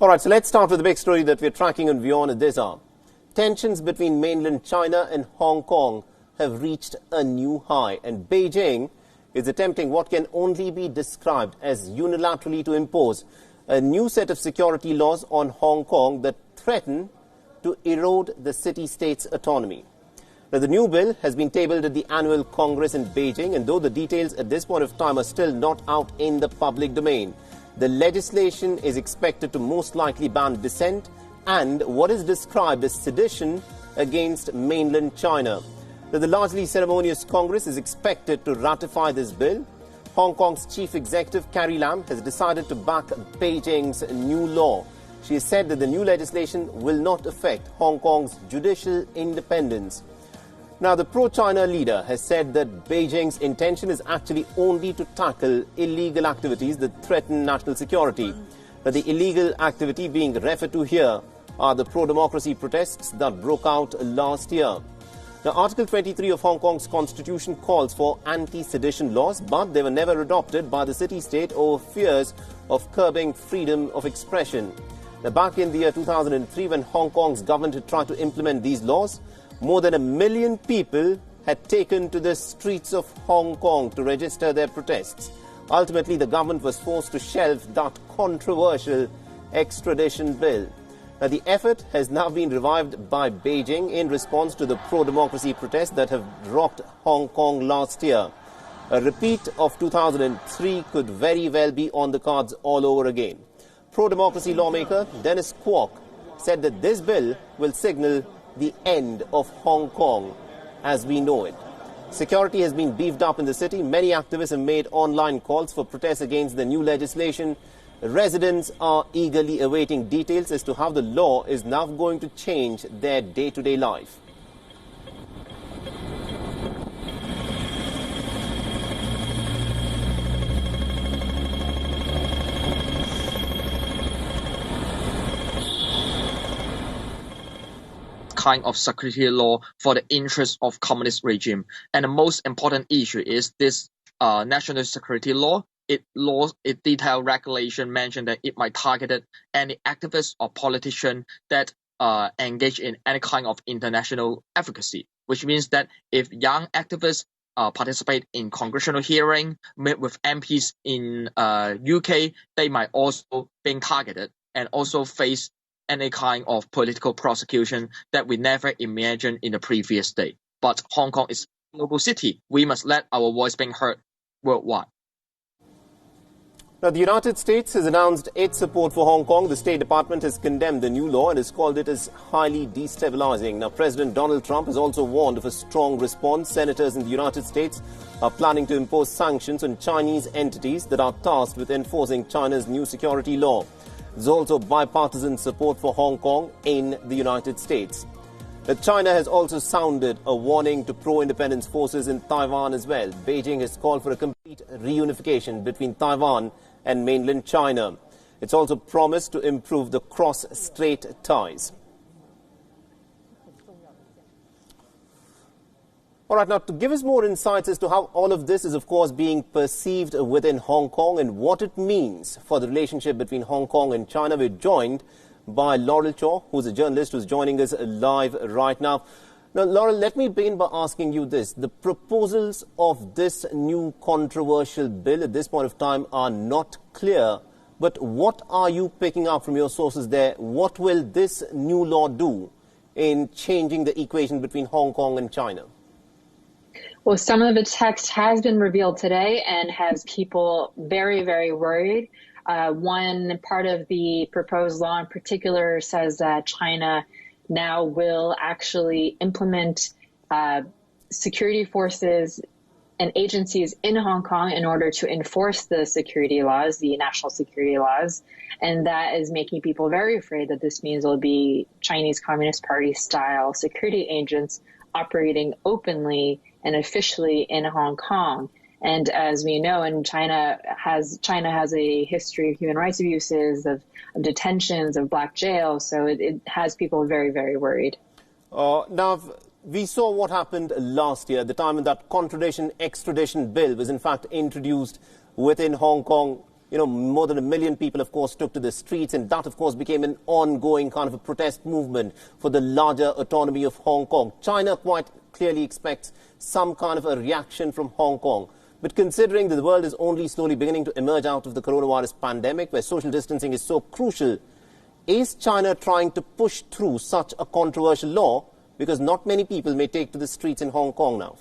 All right, so let's start with the big story that we're tracking on WION at this hour. Tensions between mainland China and Hong Kong have reached a new high, and Beijing is attempting what can only be described as unilaterally to impose a new set of security laws on Hong Kong that threaten to erode the city-state's autonomy. Now, the new bill has been tabled at the annual Congress in Beijing, and though the details at this point of time are still not out in the public domain, the legislation is expected to most likely ban dissent and what is described as sedition against mainland China. Now, the largely ceremonious Congress is expected to ratify this bill. Hong Kong's Chief Executive Carrie Lam has decided to back Beijing's new law. She has said that the new legislation will not affect Hong Kong's judicial independence. Now, the pro-China leader has said that Beijing's intention is actually only to tackle illegal activities that threaten national security. Now, the illegal activity being referred to here are the pro-democracy protests that broke out last year. Now, Article 23 of Hong Kong's constitution calls for anti-sedition laws, but they were never adopted by the city-state over fears of curbing freedom of expression. Now, back in the year 2003, when Hong Kong's government had tried to implement these laws, more than 1 million people had taken to the streets of Hong Kong to register their protests. Ultimately, the government was forced to shelve that controversial extradition bill. Now, the effort has now been revived by Beijing in response to the pro-democracy protests that have rocked Hong Kong last year. A repeat of 2003 could very well be on the cards all over again. Pro-democracy lawmaker Dennis Kwok said that this bill will signal the end of Hong Kong as we know it. Security has been beefed up in the city. Many activists have made online calls for protests against the new legislation. Residents are eagerly awaiting details as to how the law is now going to change their day-to-day life. Kind of security law for the interest of communist regime. And the most important issue is this national security law. It detailed regulation mentioned that it might target any activist or politician that engage in any kind of international advocacy, which means that if young activists participate in congressional hearing, meet with MPs in UK, they might also be targeted and also face any kind of political prosecution that we never imagined in the previous day. But Hong Kong is a global city. We must let our voice be heard worldwide. Now, the United States has announced its support for Hong Kong. The State Department has condemned the new law and has called it as highly destabilizing. Now, President Donald Trump has also warned of a strong response. Senators in the United States are planning to impose sanctions on Chinese entities that are tasked with enforcing China's new security law. There's also bipartisan support for Hong Kong in the United States. But China has also sounded a warning to pro-independence forces in Taiwan as well. Beijing has called for a complete reunification between Taiwan and mainland China. It's also promised to improve the cross-strait ties. All right, now to give us more insights as to how all of this is, of course, being perceived within Hong Kong and what it means for the relationship between Hong Kong and China, we're joined by Laurel Chaw, who's a journalist who's joining us live right now. Now, Laurel, let me begin by asking you this. The proposals of this new controversial bill at this point of time are not clear, but what are you picking up from your sources there? What will this new law do in changing the equation between Hong Kong and China? Well, some of the text has been revealed today and has people very, very worried. One part of the proposed law in particular says that China now will actually implement security forces and agencies in Hong Kong in order to enforce the security laws, the national security laws. And that is making people very afraid that this means there'll be Chinese Communist Party style security agents operating openly and officially in Hong Kong. And as we know, and China has a history of human rights abuses, of detentions, of black jails. So it has people very, very worried. Now, we saw what happened last year, the time when that extradition bill was in fact introduced within Hong Kong. more than 1 million people, of course, took to the streets, and that, of course, became an ongoing kind of a protest movement for the larger autonomy of Hong Kong. China quite clearly expects some kind of a reaction from Hong Kong. But considering that the world is only slowly beginning to emerge out of the coronavirus pandemic, where social distancing is so crucial, is China trying to push through such a controversial law? Because not many people may take to the streets in Hong Kong now.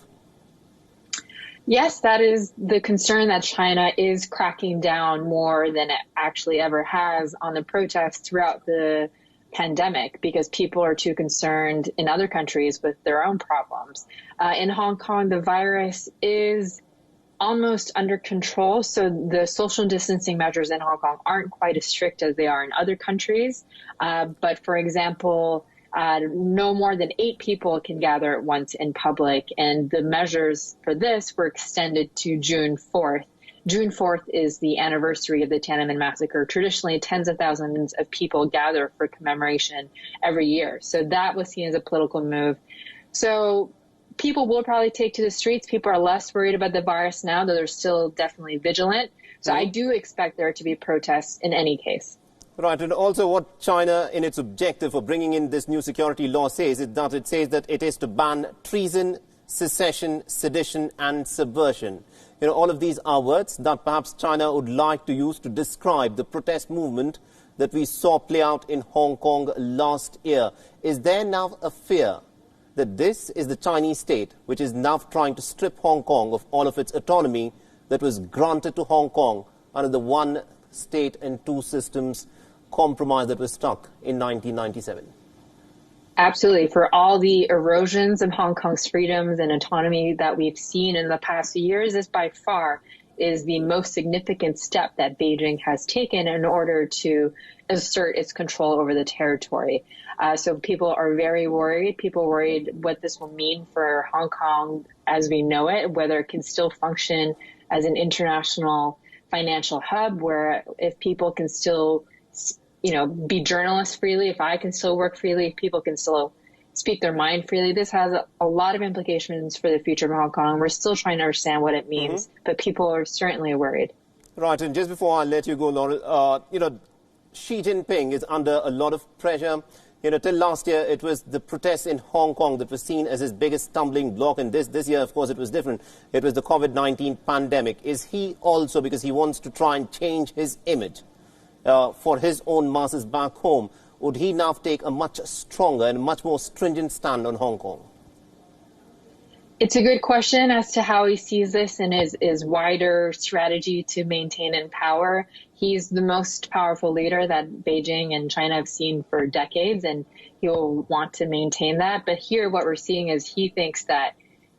Yes, that is the concern, that China is cracking down more than it actually ever has on the protests throughout the pandemic, because people are too concerned in other countries with their own problems. In Hong Kong, the virus is almost under control, so the social distancing measures in Hong Kong aren't quite as strict as they are in other countries. But for example, no more than 8 people can gather at once in public, and the measures for this were extended to June 4th. June 4th is the anniversary of the Tiananmen massacre. Traditionally, tens of thousands of people gather for commemoration every year. So that was seen as a political move. So people will probably take to the streets. People are less worried about the virus now, though they're still definitely vigilant. So I do expect there to be protests in any case. Right, and also what China, in its objective for bringing in this new security law, says is that it is to ban treason, secession, sedition, and subversion. All of these are words that perhaps China would like to use to describe the protest movement that we saw play out in Hong Kong last year. Is there now a fear that this is the Chinese state which is now trying to strip Hong Kong of all of its autonomy that was granted to Hong Kong under the one state and two systems compromise that was struck in 1997? Absolutely. For all the erosions of Hong Kong's freedoms and autonomy that we've seen in the past few years, this by far is the most significant step that Beijing has taken in order to assert its control over the territory. So people are very worried. People are worried what this will mean for Hong Kong as we know it, whether it can still function as an international financial hub, where if people can still be journalists freely, if I can still work freely, if people can still speak their mind freely. This has a lot of implications for the future of Hong Kong. We're still trying to understand what it means, but people are certainly worried. Right, and just before I let you go, Laurel, Xi Jinping is under a lot of pressure. Till last year, it was the protests in Hong Kong that was seen as his biggest stumbling block. And this year, of course, it was different. It was the COVID-19 pandemic. Is he also, because he wants to try and change his image for his own masses back home, would he now take a much stronger and much more stringent stand on Hong Kong? It's a good question as to how he sees this and his wider strategy to maintain in power. He's the most powerful leader that Beijing and China have seen for decades, and he'll want to maintain that. But here what we're seeing is he thinks that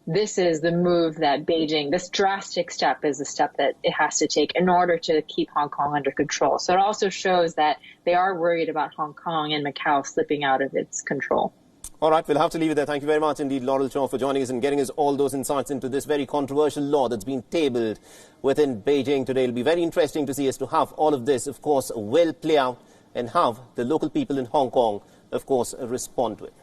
this is the move that Beijing, this drastic step is the step that it has to take in order to keep Hong Kong under control. So it also shows that they are worried about Hong Kong and Macau slipping out of its control. All right, we'll have to leave it there. Thank you very much indeed, Laurel Chaw, for joining us and getting us all those insights into this very controversial law that's been tabled within Beijing today. It'll be very interesting to see as to how all of this, of course, will play out and how the local people in Hong Kong, of course, respond to it.